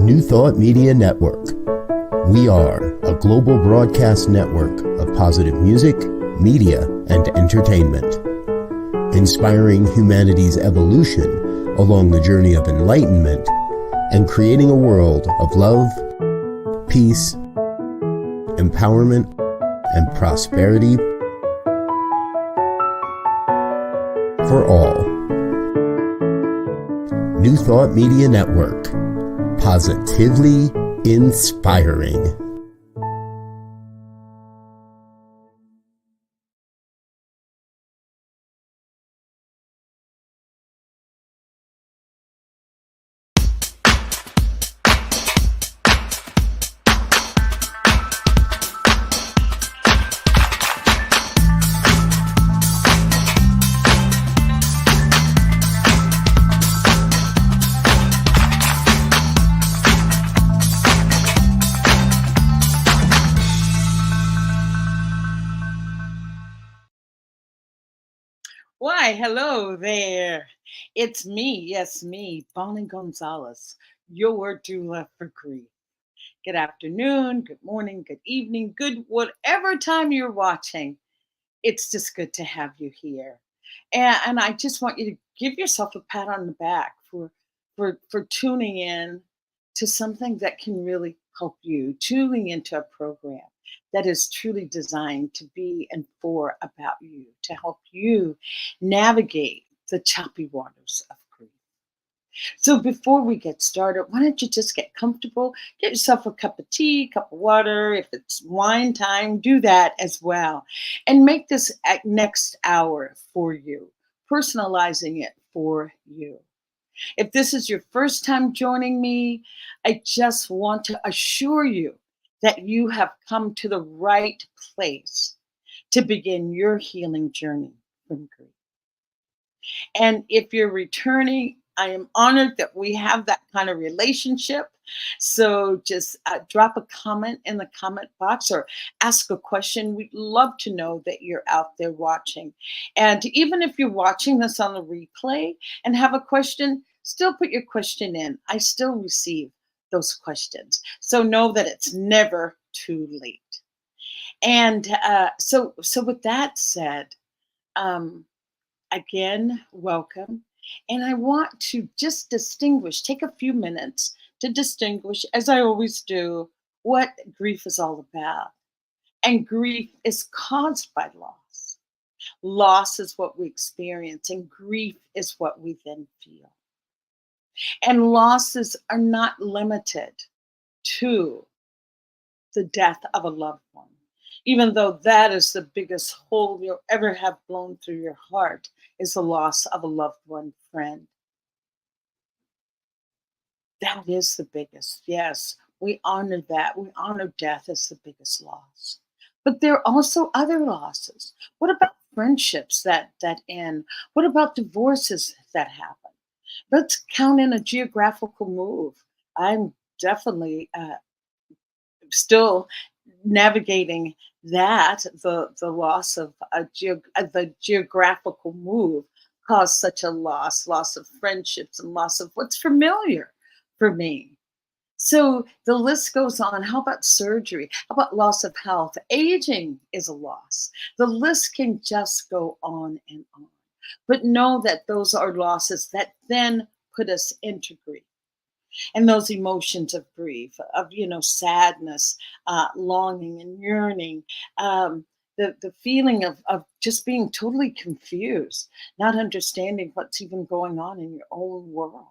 New Thought Media Network. We are a global broadcast network of positive music, media, and entertainment, inspiring humanity's evolution along the journey of enlightenment and creating a world of love, peace, empowerment, and prosperity for all. New Thought Media Network. Positively inspiring. Why, hello there. It's me, yes, me, Bonnie Gonzalez, your doula for grief. Good afternoon, good morning, good evening, good whatever time you're watching. It's just good to have you here. And I just want you to give yourself a pat on the back for tuning in to something that can really help you, tuning into a program that is truly designed to be and for about you, to help you navigate the choppy waters of grief. So before we get started, why don't you just get comfortable, get yourself a cup of tea, cup of water. If it's wine time, do that as well. And make this next hour for you, personalizing it for you. If this is your first time joining me, I just want to assure you that you have come to the right place to begin your healing journey from grief. And if you're returning, I am honored that we have that kind of relationship. So just drop a comment in the comment box or ask a question. We'd love to know that you're out there watching. And even if you're watching this on the replay and have a question, still put your question in. I still receive those questions. So know that it's never too late. And so with that said, again, welcome. And I want to just take a few minutes to distinguish, as I always do, what grief is all about. And grief is caused by loss. Loss is what we experience, and grief is what we then feel. And losses are not limited to the death of a loved one, even though that is the biggest hole you'll ever have blown through your heart, is the loss of a loved one, friend. That is the biggest. Yes, we honor that. We honor death as the biggest loss. But there are also other losses. What about friendships that end? What about divorces that happen? Let's count in a geographical move. I'm definitely still navigating that, the loss of the geographical move caused such a loss of friendships and loss of what's familiar for me. So the list goes on. How about surgery? How about loss of health? Aging is a loss. The list can just go on and on. But know that those are losses that then put us into grief. And those emotions of grief, of sadness, longing and yearning, the feeling of just being totally confused, not understanding what's even going on in your own world.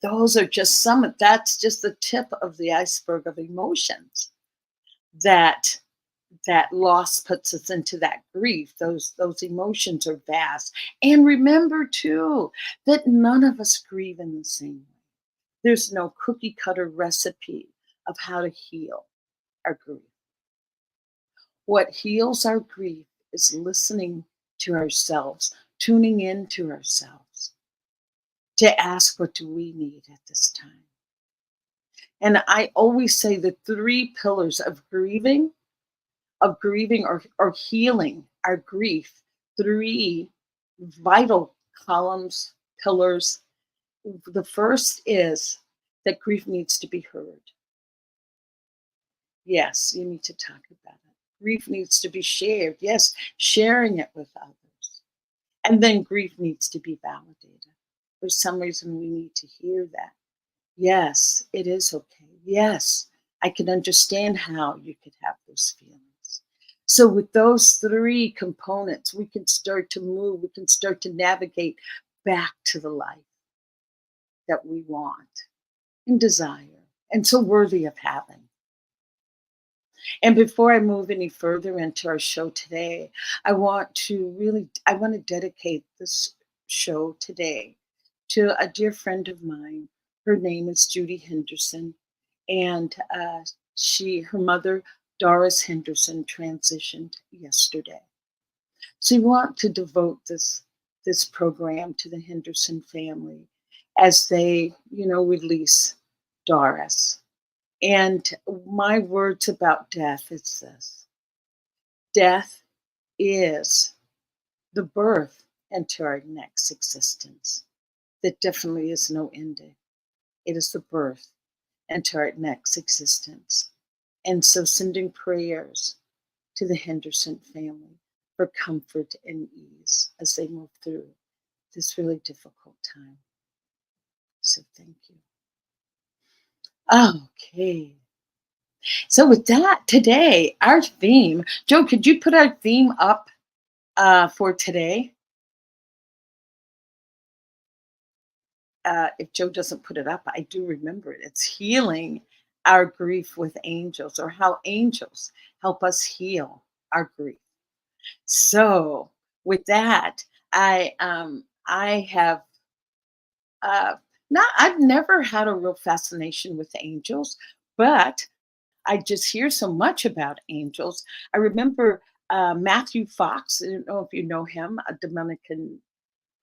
Those are just that's just the tip of the iceberg of emotions that loss puts us into, that grief. Those emotions are vast. And remember too that none of us grieve in the same way. There's no cookie cutter recipe of how to heal our grief. What heals our grief is listening to ourselves, tuning in to ourselves to ask, what do we need at this time? And I always say the three pillars of grieving or healing our grief, three vital columns, pillars. The first is that grief needs to be heard. Yes, you need to talk about it. Grief needs to be shared. Yes, sharing it with others. And then grief needs to be validated. For some reason, we need to hear that. Yes, it is okay. Yes, I can understand how you could have those feelings. So, with those three components, we can start to move, we can start to navigate back to the life that we want and desire and so worthy of having. And before I move any further into our show today, I want to dedicate this show today to a dear friend of mine. Her name is Judy Henderson, and her mother, Doris Henderson, transitioned yesterday. So we want to devote this program to the Henderson family as they, release Doris. And my words about death is this: death is the birth into our next existence. There definitely is no ending. It is the birth into our next existence. And so sending prayers to the Henderson family for comfort and ease as they move through this really difficult time. So thank you. Okay. So with that, today, our theme, Joe, could you put our theme up for today? If Joe doesn't put it up, I do remember it. It's healing our grief with angels, or how angels help us heal our grief. So with that, I have not I've never had a real fascination with angels, but I just hear so much about angels. I remember Matthew Fox. I don't know if you know him, a Dominican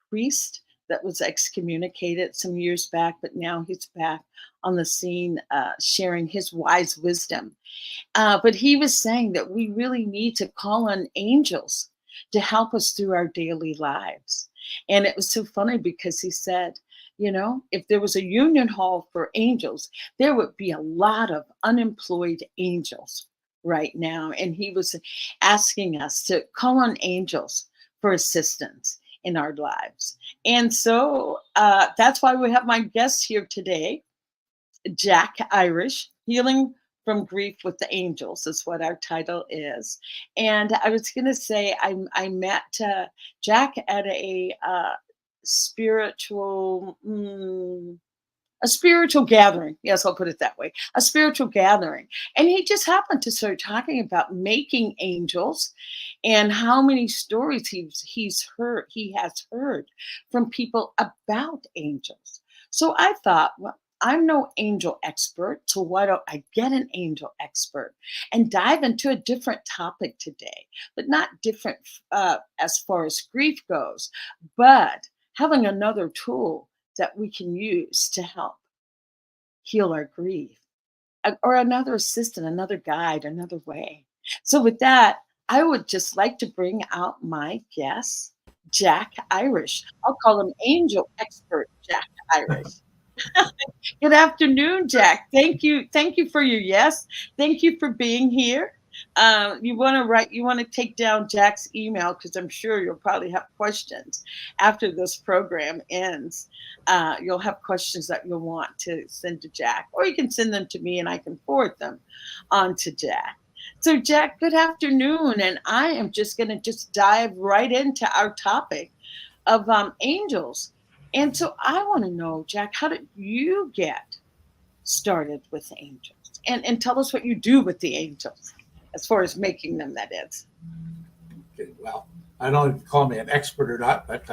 priest that was excommunicated some years back, but now he's back on the scene, sharing his wise wisdom. But he was saying that we really need to call on angels to help us through our daily lives. And it was so funny because he said, if there was a union hall for angels, there would be a lot of unemployed angels right now. And he was asking us to call on angels for assistance in our lives. And so that's why we have my guest here today, Jack Irish, Healing from Grief with the Angels is what our title is. And I was going to say, I met Jack at spiritual, a spiritual gathering. Yes, I'll put it that way. A spiritual gathering. And he just happened to start talking about making angels and how many stories he has heard from people about angels. So I thought, well, I'm no angel expert, so why don't I get an angel expert and dive into a different topic today, but not different as far as grief goes, but having another tool that we can use to help heal our grief, or another assistant, another guide, another way. So, with that, I would just like to bring out my guest, Jack Irish. I'll call him Angel Expert Jack Irish. Good afternoon, Jack. Thank you. Thank you for your yes. Thank you for being here. You want to take down Jack's email because I'm sure you'll probably have questions after this program ends. You'll have questions that you'll want to send to Jack, or you can send them to me and I can forward them on to Jack. So, Jack, good afternoon. And I am just going to just dive right into our topic of angels. And so I want to know, Jack, how did you get started with angels? And tell us what you do with the angels as far as making them, that is. Okay, well, I don't know if you call me an expert or not, but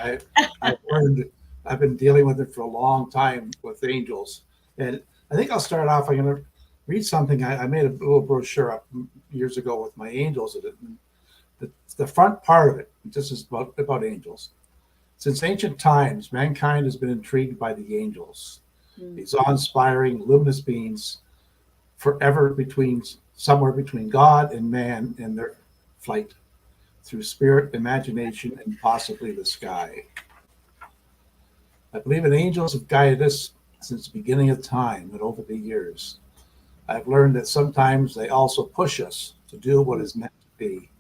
I've been dealing with it for a long time with angels. And I think I'll start off, I'm going to read something. I made a little brochure up years ago with my angels. The front part of it, this is about angels. Since ancient times, mankind has been intrigued by the angels, these awe-inspiring, luminous beings, forever somewhere between God and man in their flight through spirit, imagination, and possibly the sky. I believe that angels have guided us since the beginning of time and over the years. I've learned that sometimes they also push us to do what is meant to be.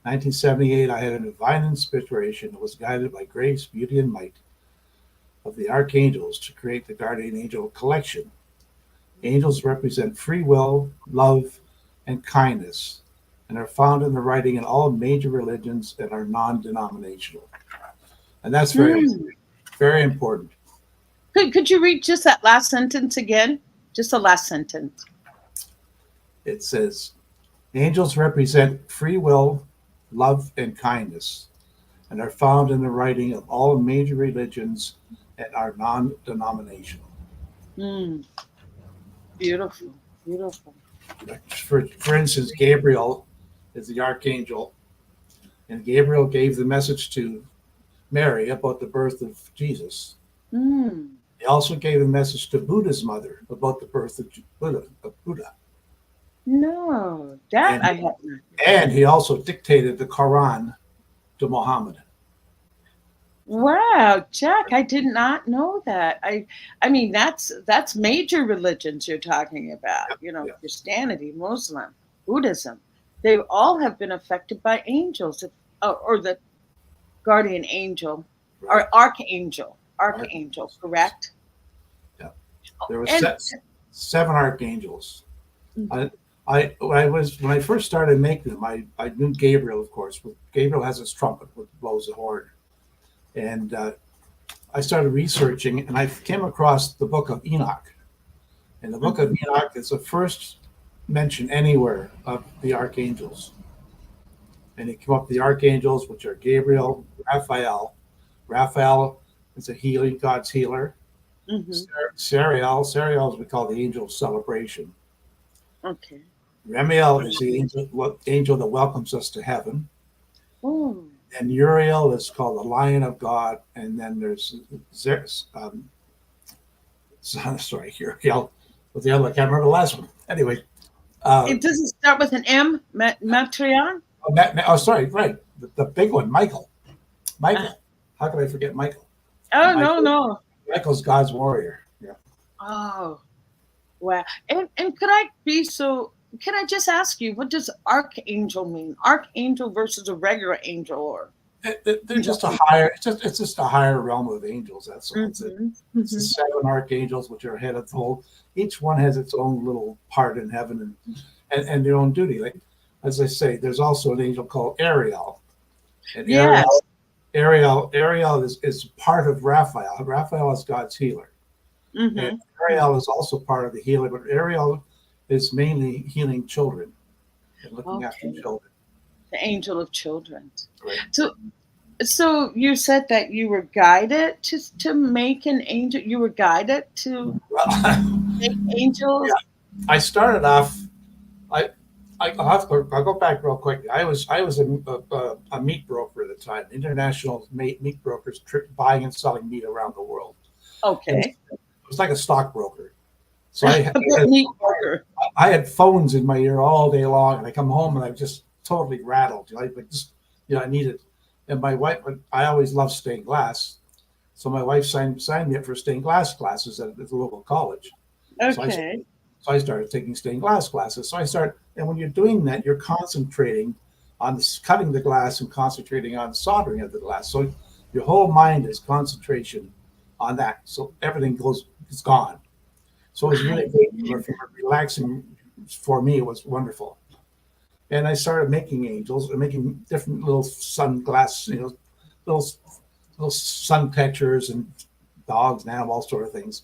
1978, I had a divine inspiration that was guided by grace, beauty, and might of the archangels to create the Guardian Angel Collection. Angels represent free will, love, and kindness, and are found in the writing in all major religions and are non-denominational. And that's very, very important. Could you read just that last sentence again? Just the last sentence. It says, angels represent free will, love, and kindness, and are found in the writing of all major religions and are non-denominational. Beautiful, beautiful. For instance, Gabriel is the archangel, and Gabriel gave the message to Mary about the birth of Jesus. He also gave a message to Buddha's mother about the birth of Buddha. No, that I haven't. And he also dictated the Quran to Muhammad. Wow, Jack, I did not know that. I mean, that's major religions you're talking about. Christianity, Muslim, Buddhism. They all have been affected by angels, or the guardian angel, or archangel, correct? Yeah, there were 7 archangels. When I first started making them, I knew Gabriel, of course. Gabriel has his trumpet, which blows the horn. And I started researching, and I came across the book of Enoch. And the book of Enoch is the first mention anywhere of the archangels. And it came up with the archangels, which are Gabriel, Raphael. Raphael is God's healer. Sariel is we call the angel of celebration. Okay. Ramiel is the angel that welcomes us to heaven. Oh. And Uriel is called the Lion of God, and then there's Uriel with the other. I can't remember the last one. Anyway, it doesn't start with an M. Matrion. Sorry, right, the big one, Michael. How could I forget Michael? Oh, Michael, no. Michael's God's warrior. Yeah. Oh, wow. And can I just ask you, what does archangel mean? Archangel versus a regular angel, or they're just a higher. It's just a higher realm of angels. That's all. It's the 7 archangels, which are head of the whole. Each one has its own little part in heaven and their own duty. Like as I say, there's also an angel called Ariel. And Ariel is part of Raphael. Raphael is God's healer. And Ariel is also part of the healer, but Ariel is mainly healing children and looking after children. The angel of children. Right. So you said that you were guided to make an angel. You were guided to make angels. Yeah. I started off. I'll go back real quick. I was a meat broker at the time. International meat brokers buying and selling meat around the world. Okay. It was like a stockbroker. So I had phones in my ear all day long, and I come home and I'm just totally rattled. I needed. And my wife, I always loved stained glass, so my wife signed me up for stained glass classes at the local college. Okay. So I started taking stained glass classes. And when you're doing that, you're concentrating on cutting the glass and concentrating on soldering of the glass. So your whole mind is concentration on that. So everything it's gone. So it was really great, relaxing for me. It was wonderful. And I started making angels and making different little sunglass, little sun catchers and dogs and animals, sort of things.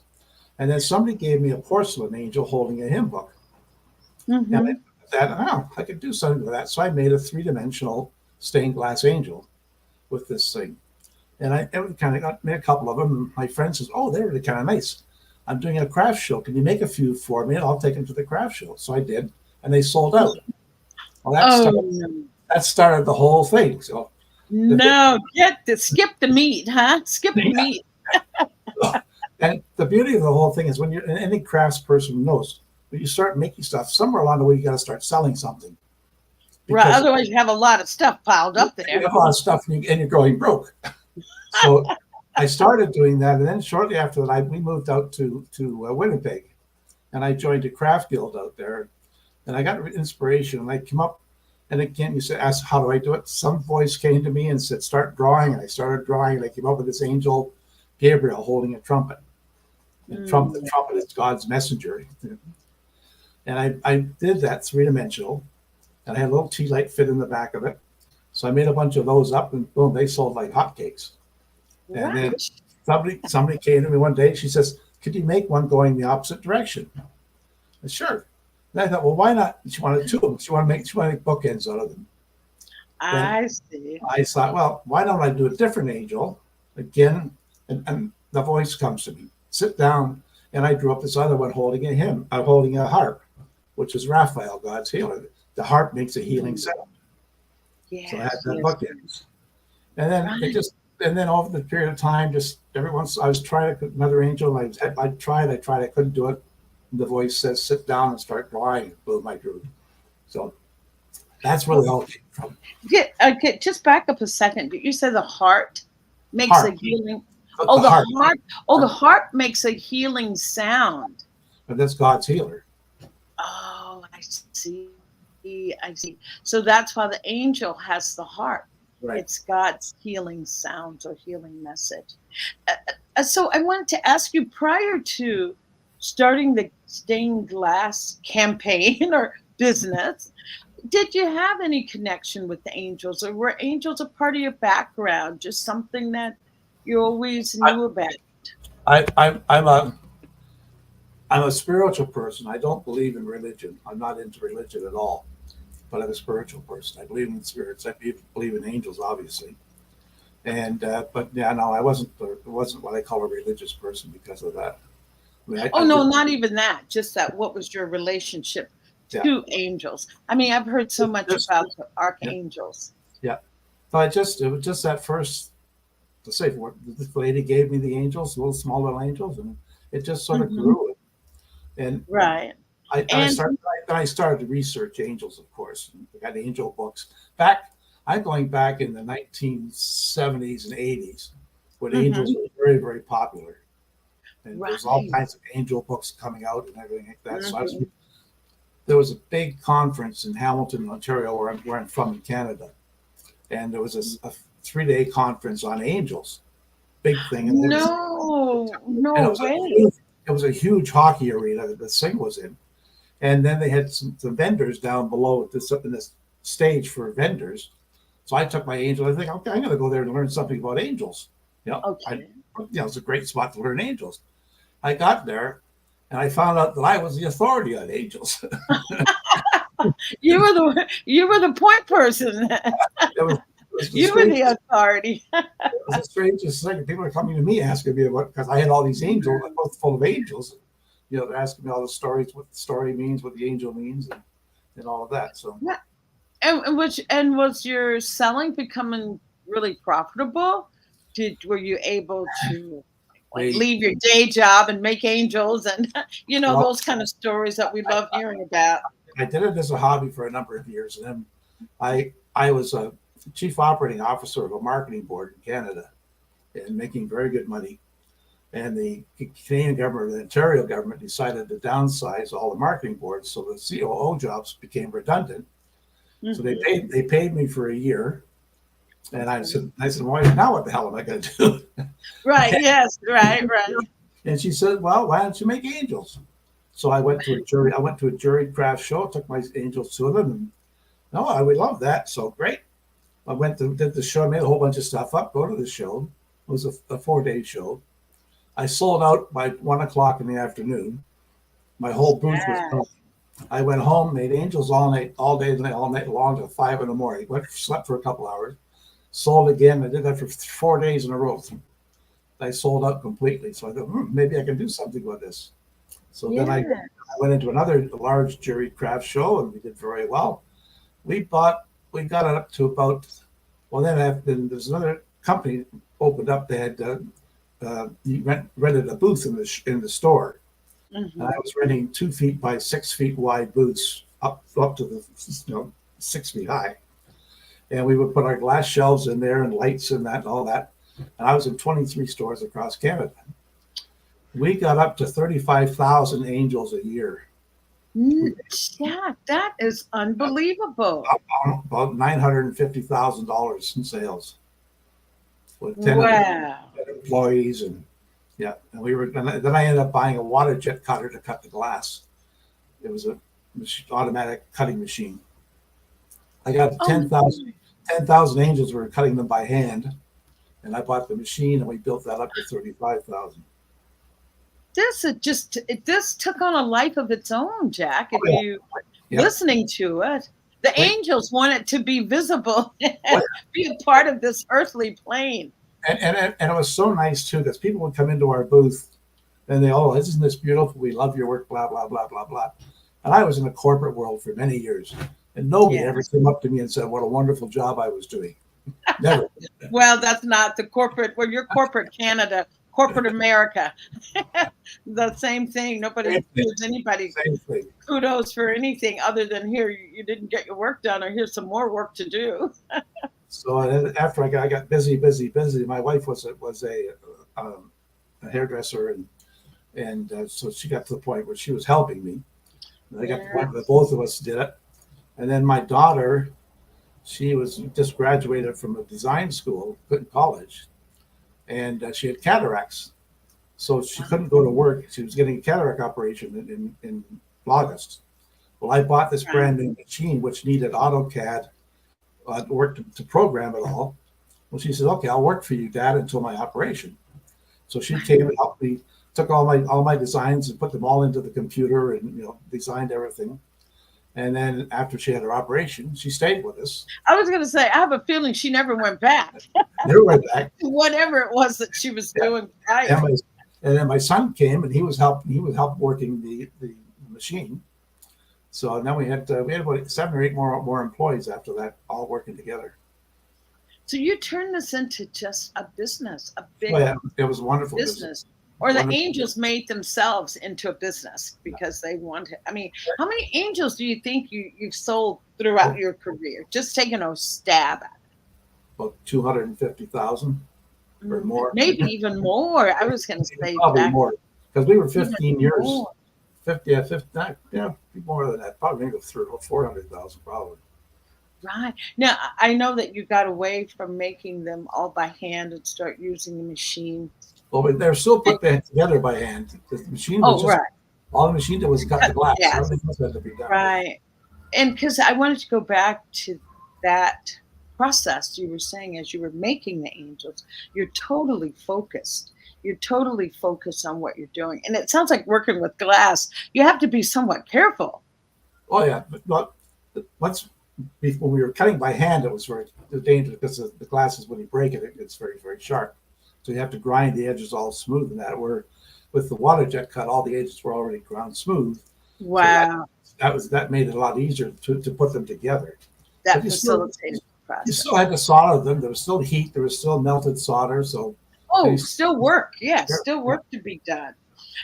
And then somebody gave me a porcelain angel holding a hymn book. And I thought, I could do something with that. So I made a 3-dimensional stained glass angel with this thing. And I made a couple of them. And my friend says, "Oh, they're really kind of nice. I'm doing a craft show. Can you make a few for me? And I'll take them to the craft show." So I did, and they sold out. Well, that started the whole thing. So skip the meat, huh? Skip the meat. And the beauty of the whole thing is when you're any crafts person knows, when you start making stuff, somewhere along the way you got to start selling something. Right. Otherwise, you have a lot of stuff piled up there. You have a lot of stuff, and you're going broke. So I started doing that, and then shortly after that, we moved out to Winnipeg, and I joined a craft guild out there, and I got inspiration. And I came up, and again, you said, "Ask how do I do it?" Some voice came to me and said, "Start drawing," and I started drawing, and I came up with this angel, Gabriel, holding a trumpet. And the trumpet is God's messenger. And I did that 3-dimensional, and I had a little tea light fit in the back of it. So I made a bunch of those up, and boom, they sold like hotcakes. And then somebody came to me one day. She says, "Could you make one going the opposite direction?" I said, "Sure." And I thought, well, why not? She wanted two of them. She wanted to make bookends out of them. I see. I thought, well, why don't I do a different angel again? And the voice comes to me. Sit down, and I drew up this other one holding a hymn, holding a harp, which is Raphael, God's healer. The harp makes a healing sound. Yes, so I had the bookends, and then it just, and then over the period of time, just every once I was trying to put another angel. I tried, I couldn't do it. The voice says, "Sit down and start drawing." Boom, I drew. So that's where they all came from. Just back up a second. You said the heart makes Harp. a healing. The The harp. heart. Oh, the harp makes a healing sound. But that's God's healer. Oh, I see. I see. So that's why the angel has the harp. Right. It's God's healing sounds or healing message. So I wanted to ask you, prior to starting the stained glass campaign or business, did you have any connection with the angels, or were angels a part of your background, just something that you always knew about? I'm a spiritual person. I don't believe in religion. I'm not into religion at all, but I'm a spiritual person. I believe in spirits. I believe in angels, obviously. And but yeah, no, I wasn't what I call a religious person because of that. I mean, Not even that. Just that. What was your relationship to angels? I mean, I've heard so much about the archangels. Yeah. So it was just that first. To say, this lady gave me the angels, little small little angels, and it just sort of grew. And right. I started to research angels, of course. I got angel books. I'm going back in the 1970s and 80s when angels were very, very popular. And there's all kinds of angel books coming out and everything like that. So there was a big conference in Hamilton, Ontario, where I'm from in Canada. And there was a 3-day conference on angels. Big thing. And no way. It was a huge hockey arena that the thing was in. And then they had some vendors down below in this stage for vendors. So I took my angel. I think, okay, I'm going to go there and learn something about angels. It's a great spot to learn angels. I got there, and I found out that I was the authority on angels. You were the point person. You were the authority. It was the strangest thing. People are coming to me asking me about, because I had all these angels, both full of angels. They're asking me all the stories, what the story means, what the angel means, and all of that. So, and was your selling becoming really profitable? Were you able to leave your day job and make angels, and those kind of stories that we love hearing about? I did it as a hobby for a number of years, and then I was a chief operating officer of a marketing board in Canada, and making very good money. And the Canadian government, the Ontario government, decided to downsize all the marketing boards, so the COO jobs became redundant. So they paid me for a year, and I said, well, now what the hell am I going to do? Right. Yes. Right. And she said, well, why don't you make angels? So I went to a jury craft show, took my angels to them, and I would love that. So great. I did the show, made a whole bunch of stuff up, go to the show. It was a 4-day show. I sold out by 1:00 in the afternoon. My whole booth was gone. I went home, made angels all night long till 5 in the morning. Slept for a couple hours, sold again. I did that for 4 days in a row. I sold out completely. So I thought, maybe I can do something with this. So then I went into another large jury craft show, and we did very well. We got it up to about, then there's another company opened up. They had rented a booth in the store. And I was renting 2 feet by 6 feet wide booths up to the 6 feet high. And we would put our glass shelves in there and lights and that and all that. and I was in 23 stores across Canada. We got up to 35,000 angels a year. Yeah, that is unbelievable. About $950,000 in sales with 10 Wow. employees, and yeah, and then I ended up buying a water jet cutter to cut the glass. It was a automatic cutting machine. I got Oh, 10,000 angels. We were cutting them by hand, and I bought the machine, and we built that up to 35,000. This took on a life of its own, Jack. If Oh, you yeah. listening to it, the Wait. angels want it to be visible Oh, and be a part of this earthly plane. And it was so nice too, because people would come into our booth and they, oh, isn't this beautiful? We love your work, blah, blah, blah, blah, blah. And I was in the corporate world for many years, and nobody ever came up to me and said what a wonderful job I was doing. Never. Well, that's not the corporate, well, you're corporate Canada, corporate America. The same thing. Nobody gives anybody kudos for anything other than here, you didn't get your work done, or here's some more work to do. So after I got busy, my wife was a hairdresser, and so she got to the point where she was helping me. And I got to the point where both of us did it. And then my daughter, she was just graduated from a design school in college, and she had cataracts. So she couldn't go to work. She was getting a cataract operation in August. Well, I bought this brand new machine, which needed AutoCAD work to program it all. Well, she said, okay, I'll work for you, Dad, until my operation. So she came and helped me, took all my designs and put them all into the computer, and designed everything. And then after she had her operation, she stayed with us. I was going to say, I have a feeling she never went back. Never went back. Whatever it was that she was doing. And then my son came, and he was help working the machine. So now we had about 7 or 8 more employees after that, all working together. So you turned this into just a business, a big it was a wonderful business. Or the angels made themselves into a business because they wanted. I mean, how many angels do you think you've sold throughout your career? Just taking a stab at it. About 250,000 or more. Maybe even more. I was going to say probably more, because we were 15 years. More. 50, more than that. Probably maybe 400,000, probably. Right. Now, I know that you got away from making them all by hand and start using the machine. Well, but they're still put together by hand. The machine was all the machine did was cut the glass. Yes. Everything else had to be done. Right. And because I wanted to go back to that process you were saying as you were making the angels, you're totally focused. You're totally focused on what you're doing. And it sounds like working with glass, you have to be somewhat careful. Oh, yeah. But when we were cutting by hand, it was very dangerous, because the glass is, when you break it, it's very, very sharp. So you have to grind the edges all smooth, and that. Where with the water jet cut, all the edges were already ground smooth. Wow. So that made it a lot easier to put them together. That facilitated the process. You still had to solder them. There was still heat. There was still melted solder. So still work. Yeah, still work to be done.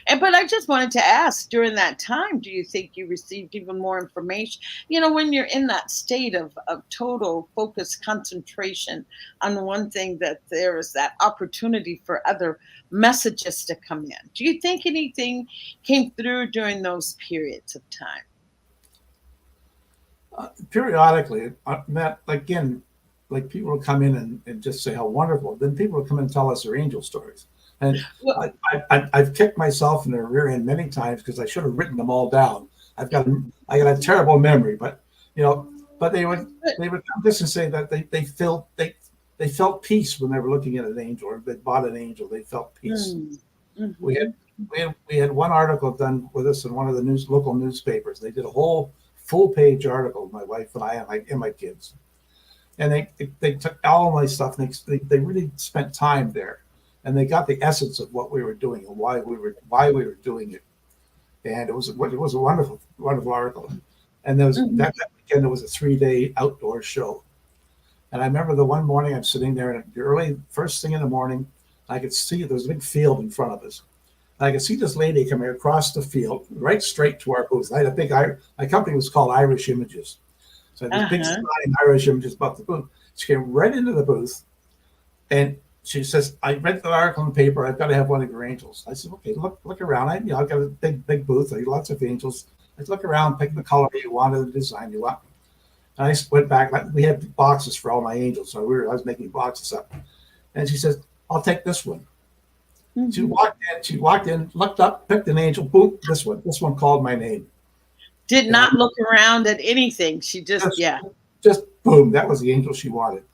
But I just wanted to ask, during that time, do you think you received even more information? When you're in that state of total focus, concentration on one thing, that there is that opportunity for other messages to come in. Do you think anything came through during those periods of time? Periodically, Matt, again, like people will come in and just say how wonderful. Then people will come in and tell us their angel stories. And I've kicked myself in the rear end many times, because I should have written them all down. I got a terrible memory, but they would come this and say that they felt peace when they were looking at an angel, or they bought an angel. They felt peace. Mm-hmm. We had one article done with us in one of the local newspapers. They did a whole full-page article, my wife and I and my kids, and they took all my stuff, and they really spent time there. And they got the essence of what we were doing and why we were doing it, and it was a wonderful article. And there was that weekend, there was a 3-day outdoor show, and I remember the one morning I'm sitting there, and the early first thing in the morning, I could see there was a big field in front of us, and I could see this lady coming across the field right straight to our booth. I had a big my company was called Irish Images, so I had this big sign, Irish Images, above the booth. She came right into the booth, and she says, I read the article in the paper. I've got to have one of your angels. I said, okay, look around. I've got a big booth. I got lots of angels. I look around, pick the color you wanted, the design you want. And I went back. We had boxes for all my angels, so I was making boxes up. And she says, I'll take this one. Mm-hmm. She walked in, looked up, picked an angel. Boom, this one. This one called my name. Did not look around at anything. She just boom. That was the angel she wanted.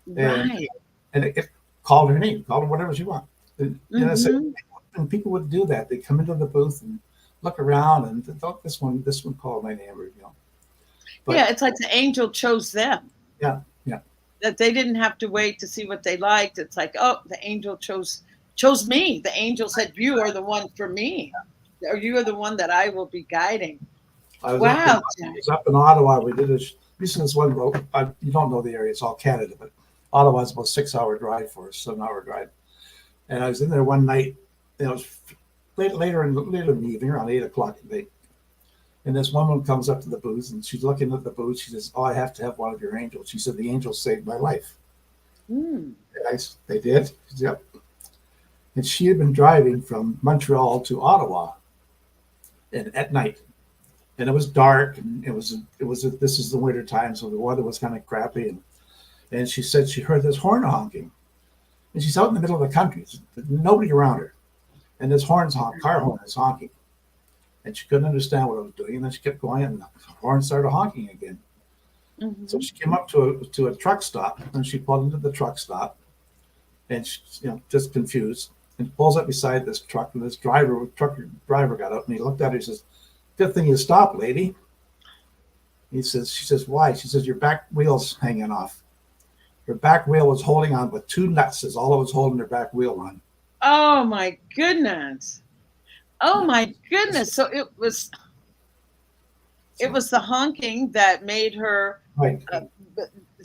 Right. And it called her name, called her whatever she wanted. And I said, and people would do that. They come into the booth and look around and thought this one called my name. But, it's like the angel chose them. Yeah. That they didn't have to wait to see what they liked. It's like, oh, the angel chose me. The angel said, you are the one for me. Or you are the one that I will be guiding. I was up in Ottawa. We did this one. You don't know the area. It's all Canada, but Ottawa is about a 6-hour drive for us, 7-hour drive. And I was in there one night. It was later in the evening, around 8 o'clock at night. And this woman comes up to the booth, and she's looking at the booth. She says, oh, I have to have one of your angels. She said, the angels saved my life. And they did. Yep. And she had been driving from Montreal to Ottawa at night. And it was dark, and this is the winter time, so the weather was kind of crappy. And she said she heard this horn honking. And she's out in the middle of the country, nobody around her. And this car horn is honking. And she couldn't understand what I was doing. And then she kept going, and the horn started honking again. Mm-hmm. So she came up to a truck stop, and she pulled into the truck stop, and she's just confused, and pulls up beside this truck. And this truck driver got up, and he looked at her. He says, "Good thing you stopped, lady." She says, "Why?" She says, "Your back wheel's hanging off." Her back wheel was holding on with 2 nuts. Is all it was holding her back wheel on. Oh my goodness! Oh my goodness! So it was the honking that made her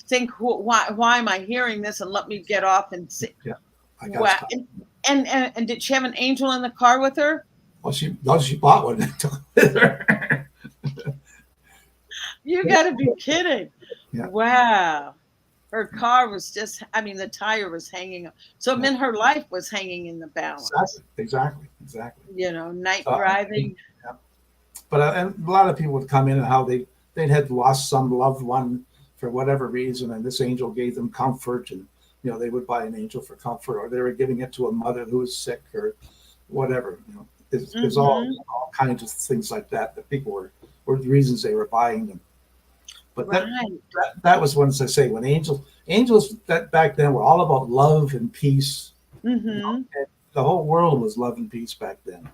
think, "Why am I hearing this?" And let me get off and see. Yeah, I got and did she have an angel in the car with her? Well, she bought one with her. You got to be kidding! Yeah. Wow. Her car was the tire was hanging. So it meant her life was hanging in the balance. Exactly. Night driving. Yeah. But and a lot of people would come in and how they had lost some loved one for whatever reason, and this angel gave them comfort, and they would buy an angel for comfort, or they were giving it to a mother who was sick or whatever. There's all kinds of things like that people were the reasons they were buying them. But that was when, as I say, when angels that back then were all about love and peace. Mm-hmm. And the whole world was love and peace back then.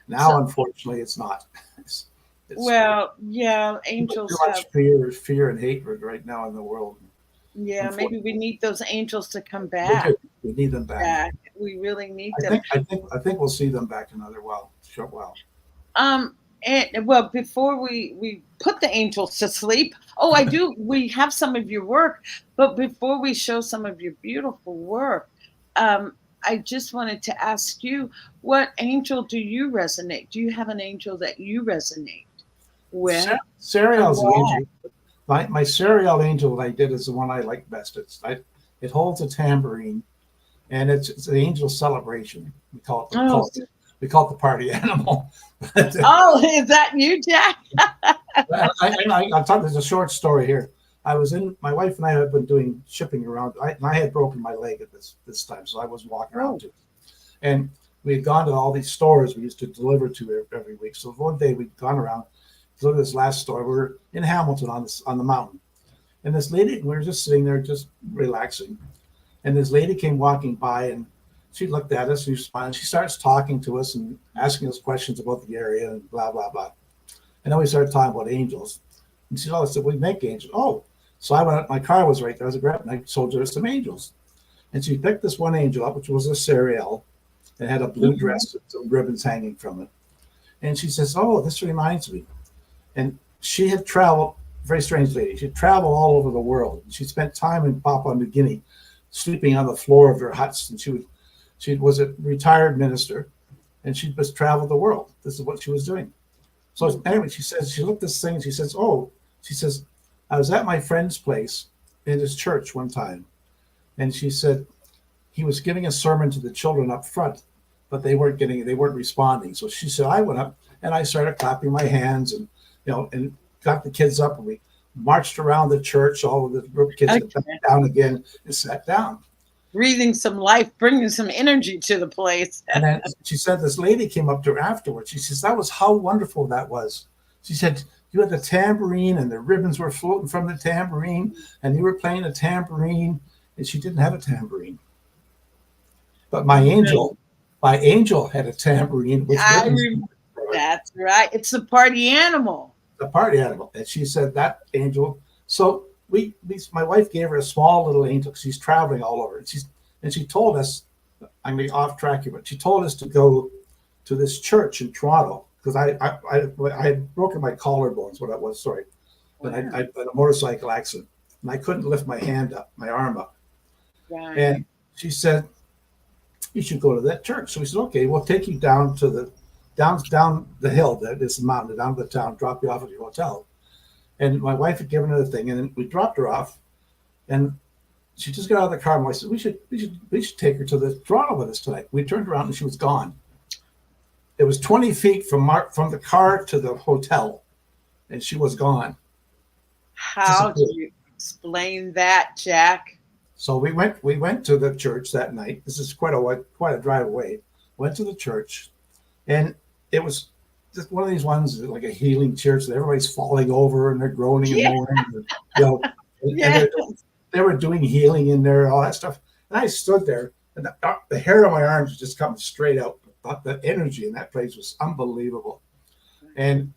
Now, unfortunately, it's not. It's angels too much fear and hatred right now in the world. Yeah, maybe we need those angels to come back. We need them back. We really need them. I think we'll see them back another short while. And before we put the angels to sleep, we have some of your work, but before we show some of your beautiful work, I just wanted to ask you, what angel do you resonate? Do you have an angel that you resonate with? Serial's the angel. My serial angel that I did is the one I like best. It holds a tambourine, and it's an angel celebration. We call it we call it the party animal. Oh, is that you, Jack? I'll tell you, there's a short story here. My wife and I have been doing shipping around. I had broken my leg at this time, so I was walking around too. And we had gone to all these stores we used to deliver to every week. So one day we'd gone around, delivered this last store. We were in Hamilton on the mountain. And this lady, we were just sitting there, just relaxing. And this lady came walking by, and she looked at us and she smiled. She starts talking to us and asking us questions about the area and blah, blah, blah. And then we started talking about angels. And she said, we make angels. Oh, so I went up, my car was right there. I was grabbing, and I sold her some angels. And she picked this one angel up, which was a Serial, and had a blue dress with some ribbons hanging from it. And she says, oh, this reminds me. And she had traveled, very strange lady. She'd traveled all over the world. She spent time in Papua New Guinea, sleeping on the floor of their huts. And she was a retired minister, and she'd just traveled the world. This is what she was doing. So anyway, she says, she looked at this thing, and she says, I was at my friend's place in his church one time. And she said, he was giving a sermon to the children up front, but they weren't responding. So she said, I went up and I started clapping my hands and, and got the kids up, and we marched around the church. All of the group of kids got down again and sat down. Breathing some life, bringing some energy to the place. And then she said, this lady came up to her afterwards. She says, that was how wonderful that was. She said, you had the tambourine and the ribbons were floating from the tambourine and you were playing a tambourine, and she didn't have a tambourine. But my angel had a tambourine. That's right. It's the party animal. The party animal. And she said that angel. So my wife gave her a small little angel because she's traveling all over. And she told us, I'm going to be off track here, but she told us to go to this church in Toronto because I had broken my collarbones, what I was, sorry. But I had a motorcycle accident and I couldn't lift my arm up. Right. And she said, you should go to that church. So we said, okay, we'll take you down to down the hill, this mountain, down to the town, drop you off at your hotel. And my wife had given her the thing, and then we dropped her off, and she just got out of the car. And I said, we should take her to the Toronto with us tonight. We turned around and she was gone. It was 20 feet from the car to the hotel, and she was gone. How do you explain that, Jack? So we went to the church that night. This is quite a drive away. Went to the church, and it was just one of these ones like a healing church that everybody's falling over and they're groaning and moaning. And they were doing healing in there and all that stuff. And I stood there, and the hair on my arms was just coming straight out. The energy in that place was unbelievable. And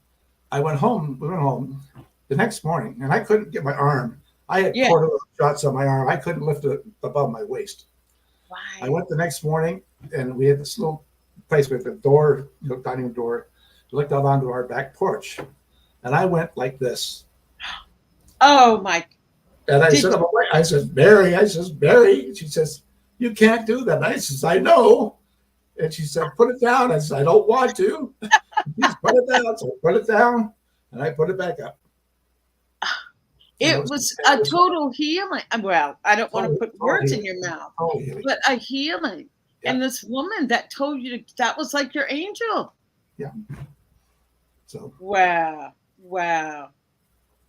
I went home. We went home the next morning, and I couldn't get my arm. I had cortisone shots on my arm. I couldn't lift it above my waist. Wow. I went the next morning, and we had this little place with a door, dining room door. We looked out onto our back porch, and I went like this. Oh my! And I said, Mary. She says, you can't do that. And I says, I know. And she said, put it down. I said, I don't want to. Just put it down. So I put it down, and I put it back up. It was a total healing. Well, I don't want to put words in your mouth, but a healing. Yeah. And this woman that told you that was like your angel. Yeah. So. Wow.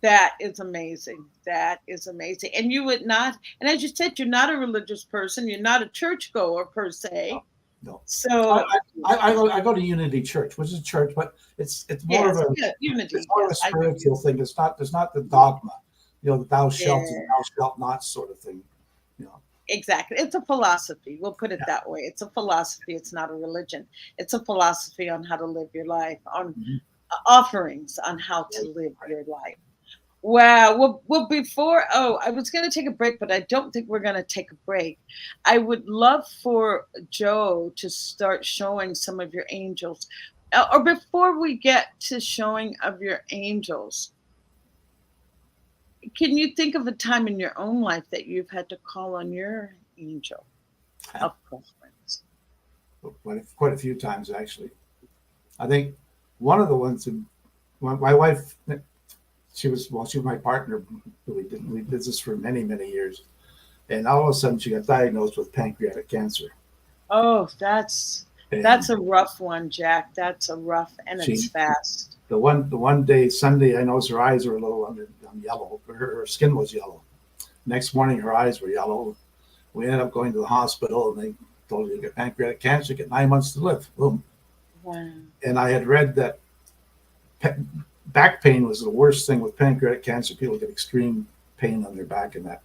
That is amazing. And you would not, and as you said, you're not a religious person. You're not a churchgoer per se. No. So I go to Unity Church, which is a church, but it's more of a unity. It's more of a spiritual thing. There's not the dogma, thou shalt and thou shalt not sort of thing. Exactly. It's a philosophy. We'll put it that way. It's a philosophy. It's not a religion. It's a philosophy on how to live your life, on offerings on how to live your life. Wow. Well, before, I was going to take a break, but I don't think we're going to take a break. I would love for Joe to start showing some of your angels. Or before we get to showing of your angels, can you think of a time in your own life that you've had to call on your angel of preference? Quite a few times, actually. I think one of the ones, my wife, she was my partner. We did this for many, many years. And all of a sudden she got diagnosed with pancreatic cancer. Oh, that's a rough one, Jack. That's a rough, and it's fast. The one day, Sunday, I noticed her eyes were a little yellow. Her skin was yellow. Next morning, her eyes were yellow. We ended up going to the hospital, and they told her you get pancreatic cancer, get 9 months to live. Boom. Wow. And I had read that back pain was the worst thing with pancreatic cancer. People get extreme pain on their back and that.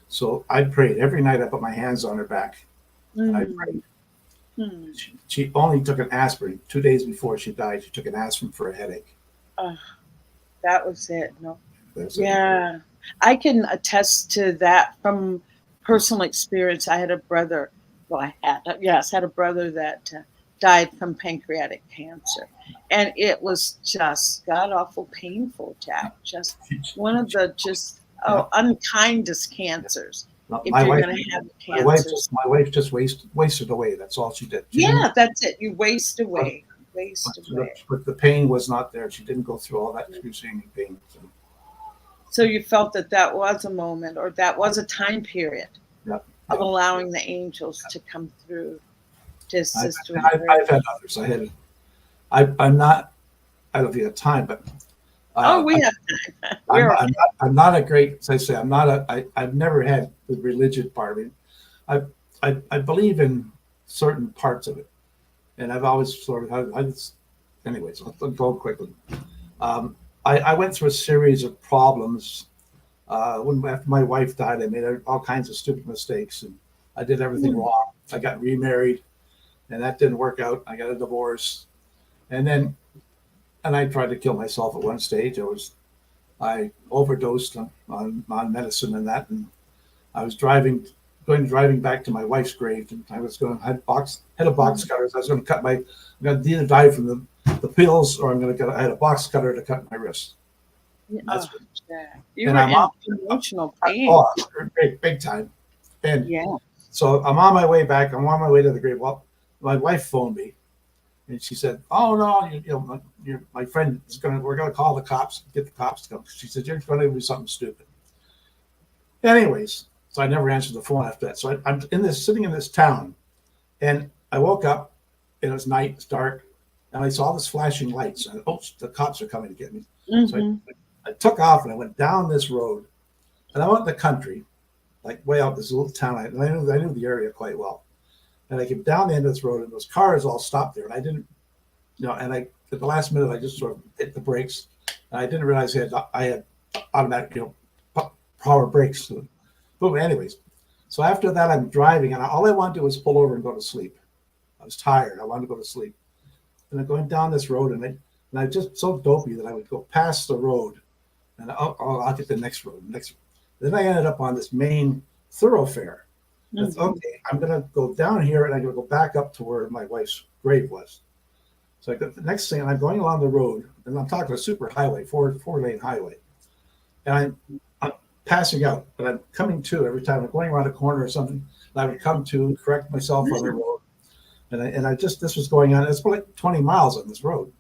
So I prayed every night. I put my hands on her back, and I prayed. She only took an aspirin 2 days before she died. She took an aspirin for a headache. That was it. No. Yeah. I can attest to that from personal experience. I had a brother. Well, I had a brother that died from pancreatic cancer, and it was just god awful painful, Jack. Just one of the unkindest cancers. If my you're wife, going to have cancer, my wife just wasted away. That's all she did. That's it. You waste away. But the pain was not there. She didn't go through all that excruciating pain. So you felt that was a moment, or that was a time period. Yep. of allowing the angels to come through to assist with I've had others. I'm not. I don't think I have time, but we have time. I'm not a great. As I say, I'm not a. I've never had the religion part of it. I believe in certain parts of it, and I've always sort of. Anyways, I'll go quickly. I went through a series of problems. After my wife died, I made all kinds of stupid mistakes, and I did everything wrong. I got remarried, and that didn't work out. I got a divorce, and I tried to kill myself at one stage. I overdosed on medicine and that, and I was driving back to my wife's grave, and I was going had a box cutters. I was going to I'm going to either die from the pills, or I had a box cutter to cut my wrist. That's you were in emotional pain. Oh, big time. And so I'm on my way back. I'm on my way to the grave. Well, my wife phoned me, and she said, "Oh no, my friend is we're going to call the cops, get the cops to come." She said, "You're going to do something stupid." Anyways, so I never answered the phone after that. So I'm sitting in this town, and I woke up, and it was night, it's dark, and I saw this flashing lights, and the cops are coming to get me. So I took off, and I went down this road, and I went in the country, like way out this little town. I knew the area quite well, and I came down the end of this road, and those cars all stopped there, and I didn't, and at the last minute I just sort of hit the brakes, and I didn't realize I had automatic, power brakes. But anyways, so after that I'm driving, and all I wanted to do was pull over and go to sleep. I was tired. I wanted to go to sleep, and I'm going down this road, and I just so dopey that I would go past the road, and I'll get the next road. Then I ended up on this main thoroughfare. Okay, I'm going to go down here, and I'm going to go back up to where my wife's grave was. So I got the next thing, and I'm going along the road, and I'm talking a super highway, four-lane highway, and I'm passing out, and I'm coming to every time I'm going around a corner or something. And I would come to correct myself on the road, and this was going on. It's like 20 miles on this road.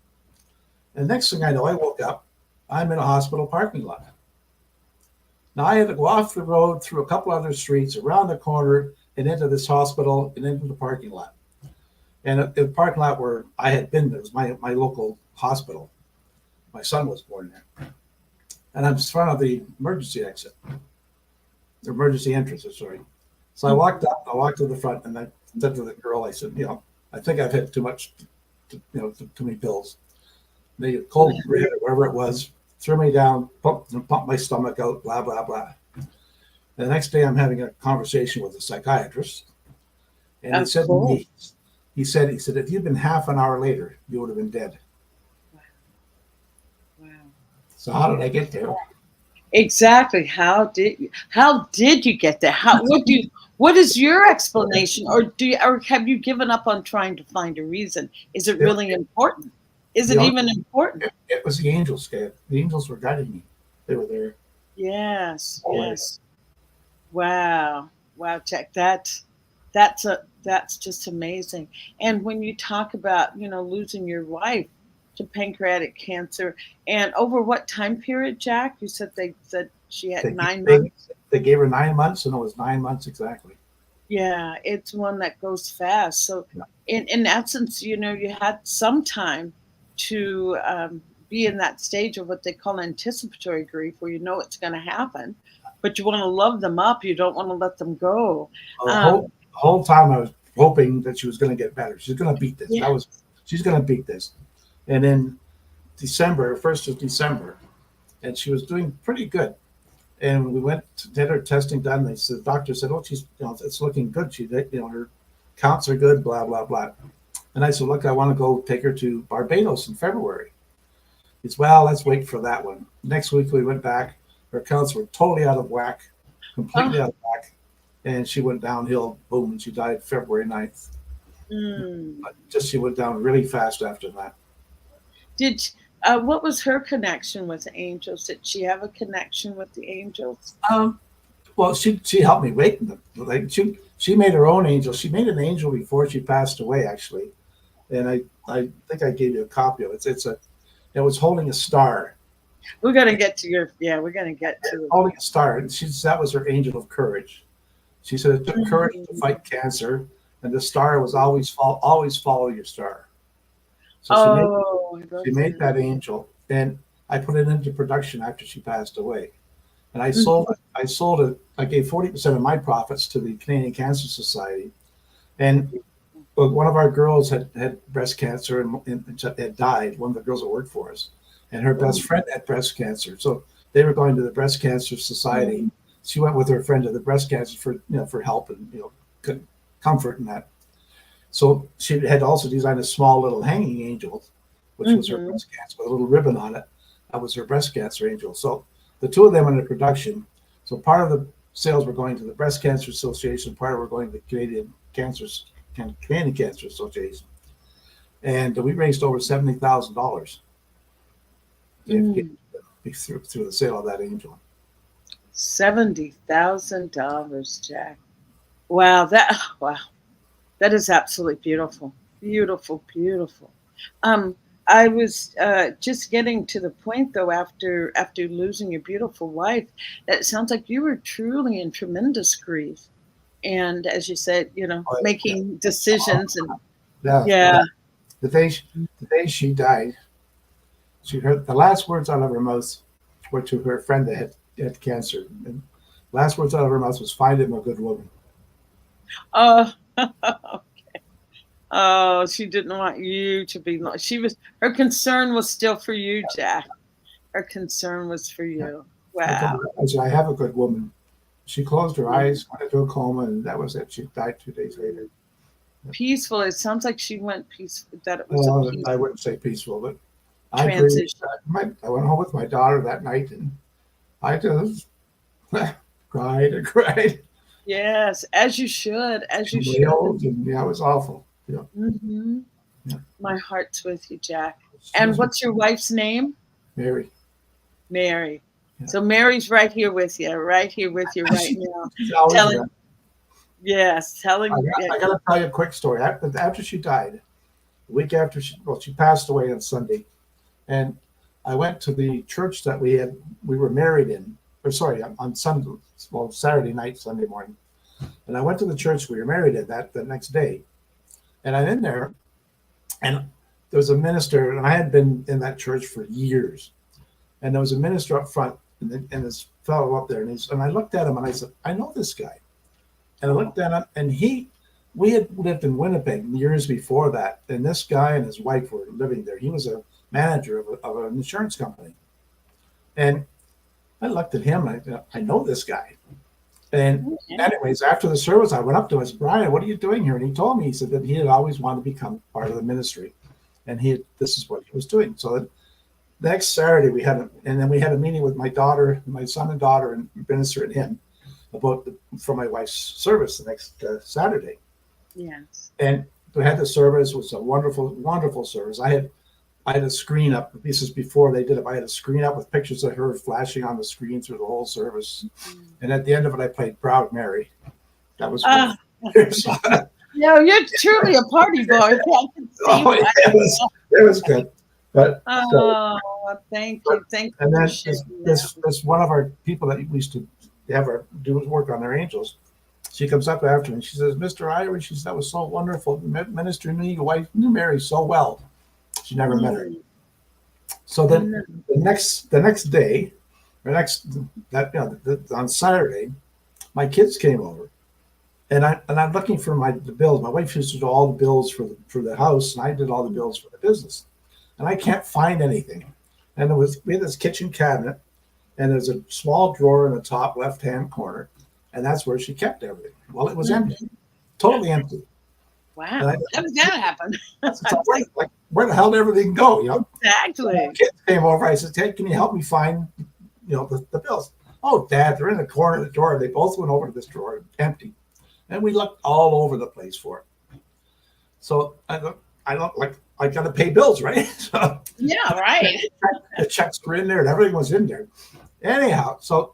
And next thing I know, I woke up. I'm in a hospital parking lot. Now I had to go off the road through a couple other streets, around the corner, and into this hospital and into the parking lot. And the parking lot where I had been, it was my local hospital. My son was born there. And I'm in front of the emergency exit, the emergency entrance, sorry. So I walked to the front, and I said to the girl, I said, I think I've had too many pills. They called me or wherever it was, threw me down, pumped my stomach out, blah, blah, blah. And the next day I'm having a conversation with a psychiatrist. And he said to me, he said, if you'd been half an hour later, you would have been dead. Wow. So how did I get there? Exactly. How did you get there? What is your explanation? Or have you given up on trying to find a reason? Is it really important? Is it even important? It was the angels, Gabe. The angels were guiding me. They were there. Yes. Yes. Wow. Jack. That's just amazing. And when you talk about, losing your wife to pancreatic cancer, and over what time period, Jack? You said they said she had 9 months. They gave her 9 months, and it was 9 months exactly. Yeah, it's one that goes fast. So, in essence, you had some time to be in that stage of what they call anticipatory grief, where it's going to happen, but you want to love them up. You don't want to let them go. The whole time I was hoping that she was going to get better. She's going to beat this. Yeah. She's going to beat this. And in December, 1st of December, and she was doing pretty good. And we went to get her testing done. The doctor said, "Oh, she's, it's looking good. She, her counts are good, blah, blah, blah." And I said, "Look, I want to go take her to Barbados in February." He said, "Well, let's wait for that one." Next week we went back. Her counts were totally out of whack, completely out of whack. And she went downhill, boom, and she died February 9th. She went down really fast after that. What was her connection with the angels? Did she have a connection with the angels? Well, she helped me wake them. Like she made her own angel. She made an angel before she passed away, actually. And I think I gave you a copy of it. It was holding a star. We're gonna get to we're gonna get to holding a star. And that was her angel of courage. She said it took courage to fight cancer, and the star was always follow your star. So Oh, I love she made that. that angel, and I put it into production after she passed away. And I Mhm. sold it. I sold it. I gave 40% of my profits to the Canadian Cancer Society. And one of our girls had breast cancer and had died. One of the girls that worked for us, and her best friend had breast cancer. So they were going to the Breast Cancer Society. She went with her friend to the breast cancer for help and comfort and that. So she had also designed a small little hanging angel, which was her Mhm. breast cancer, with a little ribbon on it. That was her breast cancer angel. So the two of them went into production. So part of the sales were going to the Breast Cancer Association, part of it were going to the Canadian Cancer Association. And we raised over $70,000 Mm. through the sale of that angel. $70,000, Jack. Wow, that is absolutely beautiful. Beautiful, beautiful. Um, I was just getting to the point though after losing your beautiful wife, that it sounds like you were truly in tremendous grief. And as you said, Oh, yeah, making decisions and yeah. yeah. The day she died, she heard the last words out of her mouth were to her friend that had cancer. And last words out of her mouth was, "Find him a good woman." Oh, oh, she didn't want you to be her concern was still for you, Jack. Her concern was for Yeah. you. I told Wow. her, I said, "I have a good woman." She closed her Mm. eyes, went into a coma, and that was it. She died 2 days later. Peaceful. It sounds like she went peaceful, that it was a I peaceful wouldn't say peaceful, but I grieved. transition. I went home with my daughter that night, and I just cried and cried Yes, as you should, as you and should. wailed, and yeah, it was awful. Yeah, Hmm. yeah. My heart's with you, Jack. She And was what's your wife's name? Mary. Mary. Yeah. So Mary's right here with you right now. She's always Telling, around. yes, telling, yeah. I got to tell you a quick story. After she died, the week after she passed away on Sunday, and I went to the church that we were married in, or sorry, on Sunday, well, Saturday night, Sunday morning. And I went to the church we were married in that the next day. And I'm in there, and there was a minister, and I had been in that church for years. And there was a minister up front, and this fellow up there, and I looked at him and I said, "I know this guy." And I looked at him, and we had lived in Winnipeg years before that, and this guy and his wife were living there. He was a manager of an insurance company. And I looked at him, and I know this guy. And Okay. anyways, after the service, I went up to him. I said, "Brian, what are you doing here?" And he told me, he said that he had always wanted to become part of the ministry, and this is what he was doing. So the next Saturday and then we had a meeting with my daughter, my son and daughter, and minister and him about for my wife's service the next Saturday. Yes. And we had the service. It was a wonderful, wonderful service. I had a screen up. This is before they did it. I had a screen up with pictures of her flashing on the screen through the whole service. And at the end of it, I played Proud Mary. That was Ah, so, no, you're truly a party boy. I can see oh, why. it was good. But so, Oh, thank but you. Thank you and for then sharing that. this one of our people that we used to have her do work on their angels. She comes up after me and she says, "Mr. Irish," she said, "that was so wonderful. Minister knew your wife knew Mary so well." She never met her. Mm, So then mm, the next day, or on Saturday, my kids came over, and I'm looking for the bills. My wife used to do all the bills for the house, and I did all the bills for the business, and I can't find anything. And we had this kitchen cabinet, and there's a small drawer in the top left hand corner, and that's where she kept everything. Well, it was empty, mm. totally empty. And Wow. How did that happen? so where the hell did everything go? So my Exactly. kids came over. I said, "Hey, can you help me find the bills?" "Oh, Dad, they're in the corner of the drawer." They both went over to this drawer, empty. And we looked all over the place for it. So I don't like, I got to pay bills, right? So Yeah, right. the checks were in there and everything was in there. Anyhow, so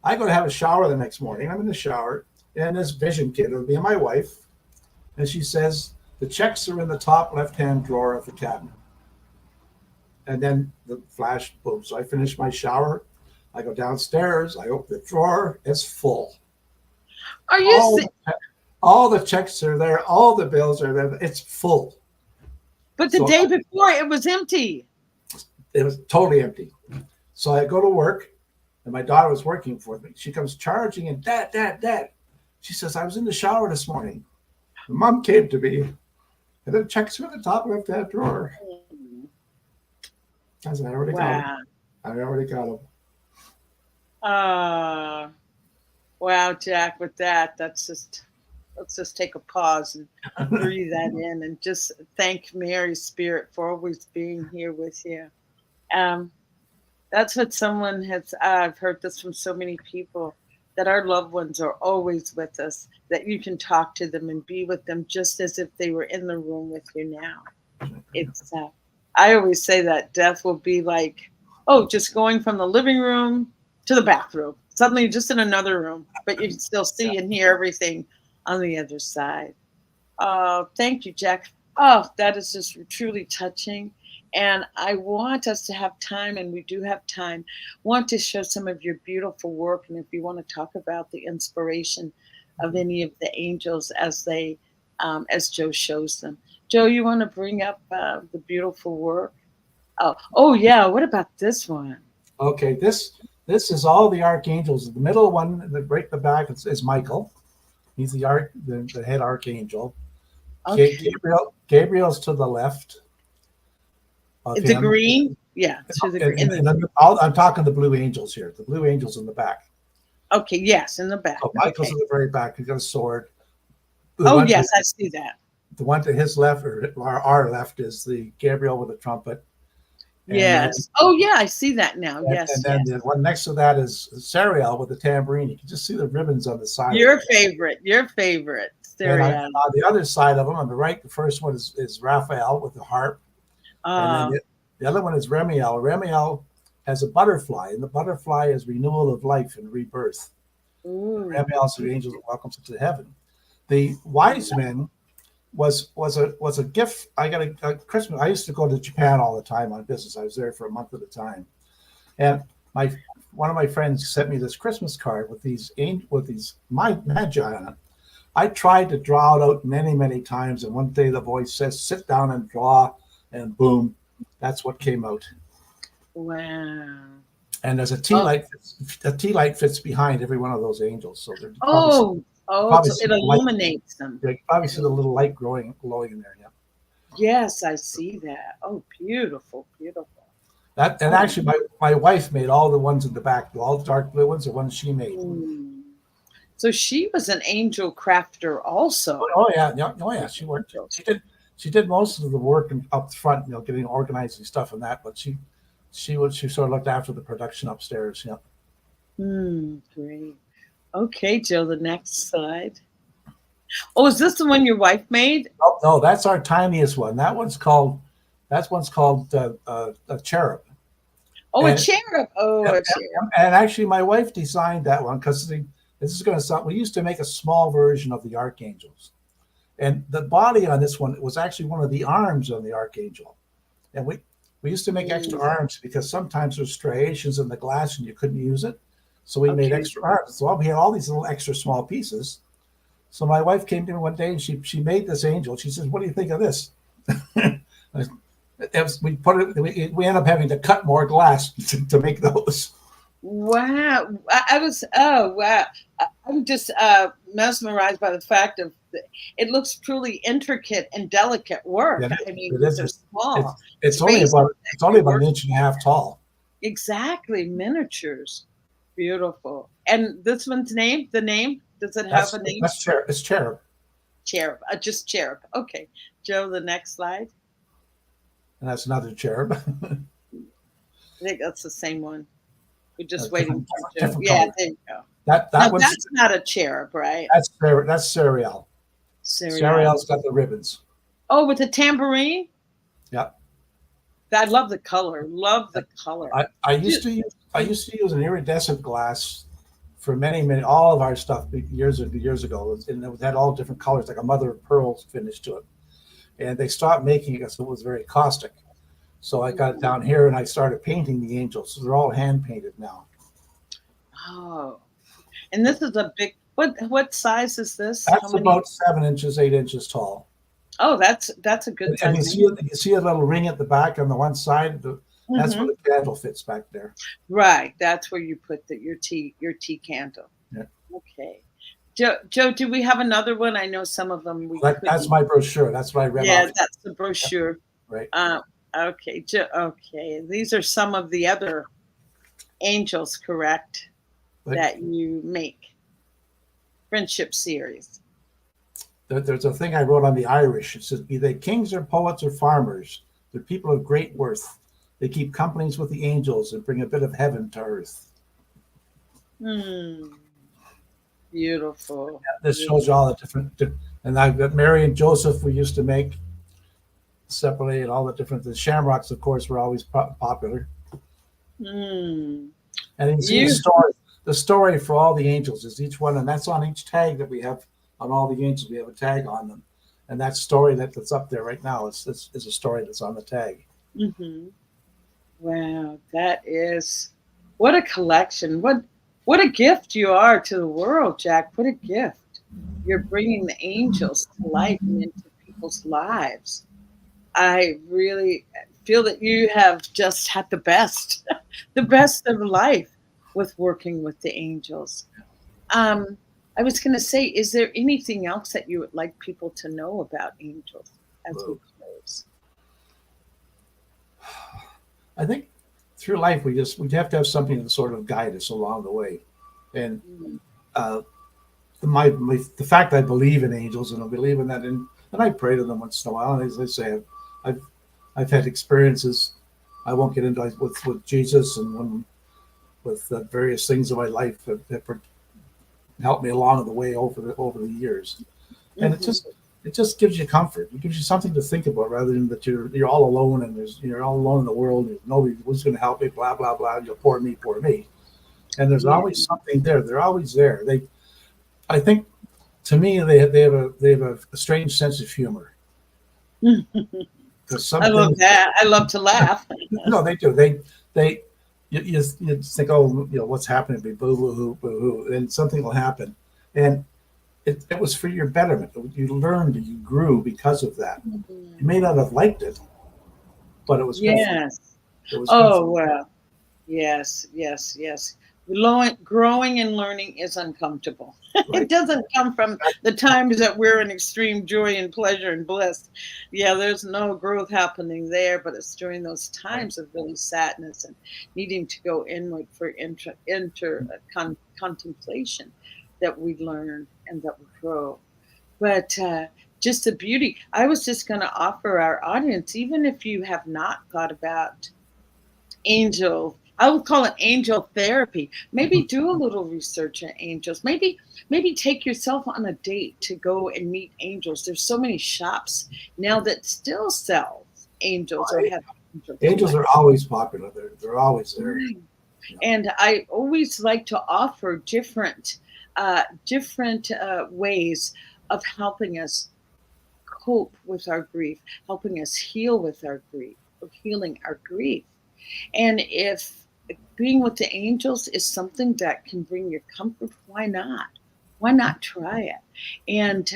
I go to have a shower the next morning. I'm in the shower, and this vision kid, it'll be my wife, and she says, "The checks are in the top left-hand drawer of the cabinet." And then the flash, boom. So I finish my shower. I go downstairs. I open the drawer. It's full. Are you? All all the checks are there, all the bills are there. It's full. But the So day before, it was empty. it was totally empty. So I go to work, and my daughter was working for me. She comes charging and Dad. She says, I was in the shower this morning. The mom came to me, and then checks are at the top of that drawer. I said, I already got them. I already got them. Wow, Jack, with that, let's just take a pause and breathe that in and just thank Mary's Spirit for always being here with you. That's what someone has, I've heard this from so many people, that our loved ones are always with us, that you can talk to them and be with them just as if they were in the room with you now. It's, I always say that death will be like, oh, just going from the living room to the bathroom. Suddenly you're just in another room, but you can still see and hear everything on the other side. Oh, thank you, Jack. Oh, that is just truly touching. And I want us to have time, and we do have time, want to show some of your beautiful work. And if you want to talk about the inspiration of any of the angels as they, as Joe shows them. Joe, you want to bring up the beautiful work? Oh yeah. What about this one? Okay, this is all the archangels. The middle one, right in the back, is Michael. He's the head archangel. Okay. Gabriel's to the left of The him. green? Yeah. To the green. And I'm talking the blue angels here. The blue angels in the back. Okay, yes, in the back. So Michael's in the very back. He's got a sword. Yes, I see that. The one to his left, or our left, is the Gabriel with the trumpet. Yes. I see that now. Yes. And then the one next to that is Sariel with the tambourine. You can just see the ribbons on the side. Your favorite. Sariel. On the other side of them, on the right, the first one is Raphael with the harp. And then the other one is Remiel. Remiel has a butterfly, and the butterfly is renewal of life and rebirth. Remiel is the angel that welcomes us to heaven. The wise men was a gift. I got a Christmas. I used to go to Japan all the time on business. I was there for a month at a time, and one of my friends sent me this Christmas card with these magi on it. I tried to draw it out many times, and one day the voice says, "Sit down and draw," and boom, that's what came out. Wow! And there's a tea light. A tea light fits behind every one of those angels, so they're so it illuminates them. You probably see the little light glowing in there. Yeah. Yes, I see that. Oh, beautiful. Actually, my wife made all the ones in the back. All the dark blue ones are ones she made. So she was an angel crafter also. Oh yeah. She worked. She did most of the work up front, getting organizing stuff and that. But she sort of looked after the production upstairs. Yeah. Great. Okay, Joe, the next slide. Oh, is this the one your wife made? Oh, no, that's our tiniest one. That one's called a cherub. Oh, a cherub. Oh, a cherub. And actually, my wife designed that one because this is going to sound. We used to make a small version of the archangels, and the body on this one was actually one of the arms on the archangel. And we used to make extra arms because sometimes there's striations in the glass and you couldn't use it. So we made extra arms. So we had all these little extra small pieces. So my wife came to me one day and she made this angel. She says, "What do you think of this?" We end up having to cut more glass to make those. Wow. I'm just mesmerized by the fact of it looks truly intricate and delicate work. Yeah, I mean, they're small. It's only about an inch and a half tall. Exactly. Miniatures. Beautiful. And this one's name? The name? Does it have a name? It's cherub. Cherub. Just cherub. Okay. Joe, the next slide. And that's another cherub. I think that's the same one. We're just waiting for Joe. Color. Yeah, there you go. That's not a cherub, right? That's Sariel. Sariel's got the ribbons. Oh, with the tambourine? Yeah. I love the color. I used to use an iridescent glass for many all of our stuff years ago, and it had all different colors, like a mother of pearl finish to it. And they stopped making it because it was very caustic. So I got it down here and I started painting the angels. So they're all hand painted now. Oh, and this is a big What size is this? That's about 7 inches, 8 inches tall. Oh, that's a good And size. you see a little ring at the back on the one side. That's where the candle fits back there. Right. That's where you put your tea candle. Yeah. Okay. Joe, do we have another one? I know some of them That's my brochure. That's what I read off. That's the brochure. Right. Okay. Okay. These are some of the other angels, correct? That you make. Friendship series. There's a thing I wrote on the Irish. It says, be they kings or poets or farmers, they're people of great worth. They keep companies with the angels and bring a bit of heaven to earth. Beautiful. Yeah, this shows you all the different, and I've got Mary and Joseph we used to make separately, and all the different, the shamrocks, of course, were always popular. And you can see the story for all the angels is each one, and that's on each tag that we have on all the angels. We have a tag on them, and that story that's up there right now is a story that's on the tag. Wow, that is, what a collection! What a gift you are to the world, Jack. What a gift! You're bringing the angels to life and into people's lives. I really feel that you have just had the best of life with working with the angels. I was going to say, is there anything else that you would like people to know about angels as we close? I think through life we have to have something to sort of guide us along the way, and the fact I believe in angels and I believe in that, and I pray to them once in a while. And as I say, I've had experiences. I won't get into with Jesus and with various things in my life that helped me along the way over the years, and it just gives you comfort. It gives you something to think about rather than that you're all alone and you're all alone in the world. And nobody was going to help me. Blah blah blah. You poor me. And there's always something there. They're always there. I think, to me, they have a strange sense of humor. I love that. I love to laugh. No, they do. You think, oh, what's happening? Be boo hoo boo hoo, and something will happen, and it was for your betterment. You learned, you grew because of that. You may not have liked it, but it was good. Yes. It was wow. Yes. Growing and learning is uncomfortable. Right. It doesn't come from the times that we're in extreme joy and pleasure and bliss. Yeah, there's no growth happening there, but it's during those times of really sadness and needing to go inward for contemplation that we learn and that we grow. But just the beauty. I was just going to offer our audience, even if you have not thought about angel, I would call it angel therapy. Maybe do a little research on angels. Maybe take yourself on a date to go and meet angels. There's so many shops now that still sell angels or have angels are always popular. They're always there. Right. And I always like to offer different ways of helping us cope with our grief, helping us heal with our grief, or healing our grief. And if being with the angels is something that can bring you comfort, why not? Why not try it? And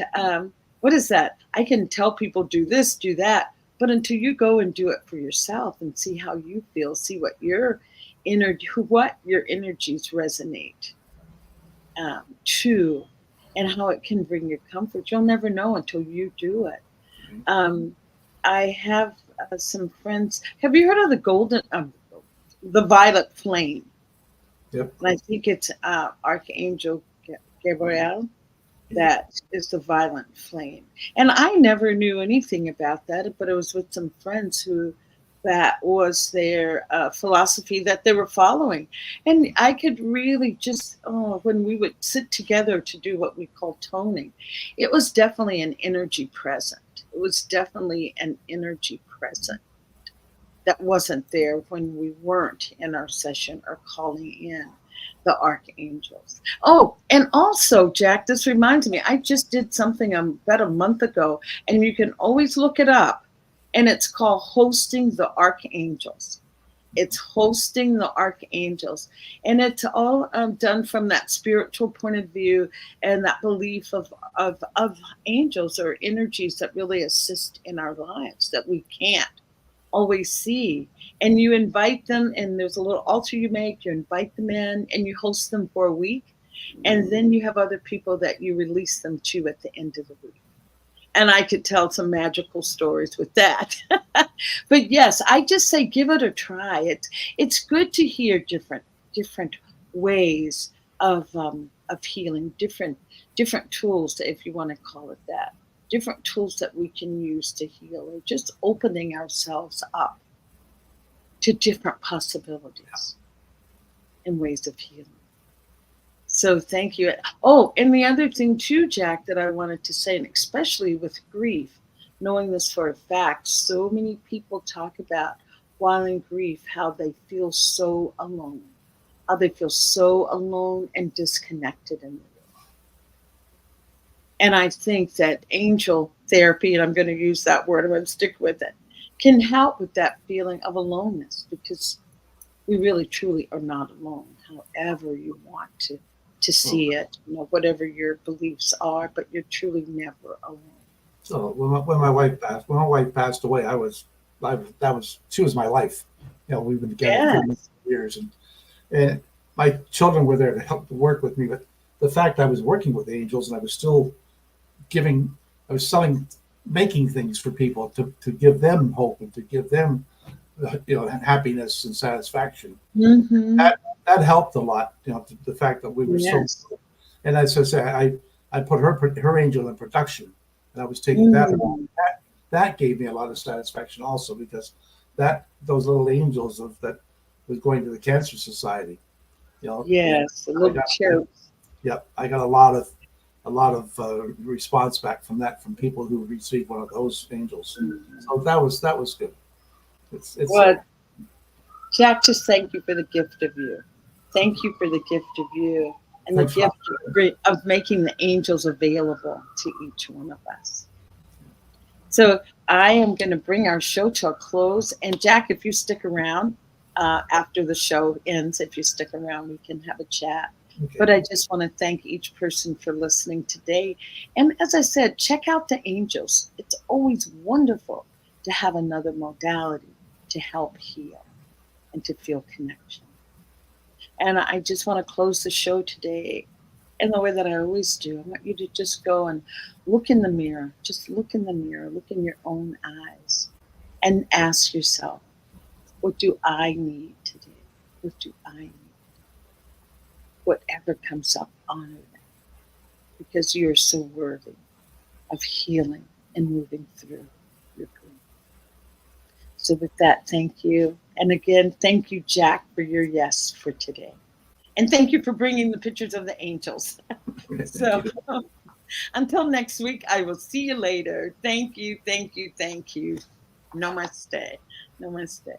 what is that? I can tell people do this, do that, but until you go and do it for yourself and see how you feel, see what your energies resonate to, and how it can bring you comfort, you'll never know until you do it. I have some friends. Have you heard of the violet flame? Yep. And I think it's Archangel Gabriel. That is the violet flame. And I never knew anything about that, but it was with some friends who that was their philosophy that they were following. And I could really just, when we would sit together to do what we call toning, it was definitely an energy present. It was definitely an energy present that wasn't there when we weren't in our session or calling in the archangels. Oh, and also, Jack, this reminds me, I just did something about a month ago, and you can always look it up, and it's called Hosting the Archangels. It's hosting the archangels, and it's all done from that spiritual point of view and that belief of angels or energies that really assist in our lives that we can't always see. And you invite them, and there's a little altar you make. You invite them in, and you host them for a week, and then you have other people that you release them to at the end of the week. And I could tell some magical stories with that. But yes, I just say give it a try. It's good to hear different ways of healing, different tools, if you want to call it that, different tools that we can use to heal, or just opening ourselves up to different possibilities and ways of healing. So thank you. Oh, and the other thing too, Jack, that I wanted to say, and especially with grief, knowing this for a fact, so many people talk about while in grief how they feel so alone, and disconnected in the world. And I think that angel therapy, and I'm going to use that word, I'm going to stick with it, can help with that feeling of aloneness, because we really truly are not alone, however you want to see it, whatever your beliefs are, but you're truly never alone. So when my wife passed away, she was my life. We've been together for years, and my children were there to help to work with me. But the fact I was working with angels, and I was still making things for people to give them hope and to give them happiness and satisfaction. Mm-hmm. That helped a lot. The fact that we were so, and as I say, I put her angel in production, and I was taking that along. That gave me a lot of satisfaction also, because those little angels that was going to the Cancer Society. Yes, a little cherub. Yep, I got a lot of response back from people who received one of those angels. Mm-hmm. So that was good. Well, Jack, just thank you for the gift of you. Thank you for the gift of you, and the gift of making the angels available to each one of us. So I am going to bring our show to a close. And Jack, if you stick around after the show ends, if you stick around, we can have a chat. Okay. But I just want to thank each person for listening today. And as I said, check out the angels. It's always wonderful to have another modality to help heal and to feel connection. And I just want to close the show today in the way that I always do. I want you to just go and look in the mirror. Just look in the mirror. Look in your own eyes and ask yourself, what do I need today? What do I need? Whatever comes up, honor that, because you're so worthy of healing and moving through your grief. So with that, thank you. And again, thank you, Jack, for your yes for today. And thank you for bringing the pictures of the angels. So until next week, I will see you later. Thank you, thank you, thank you. Namaste. Namaste.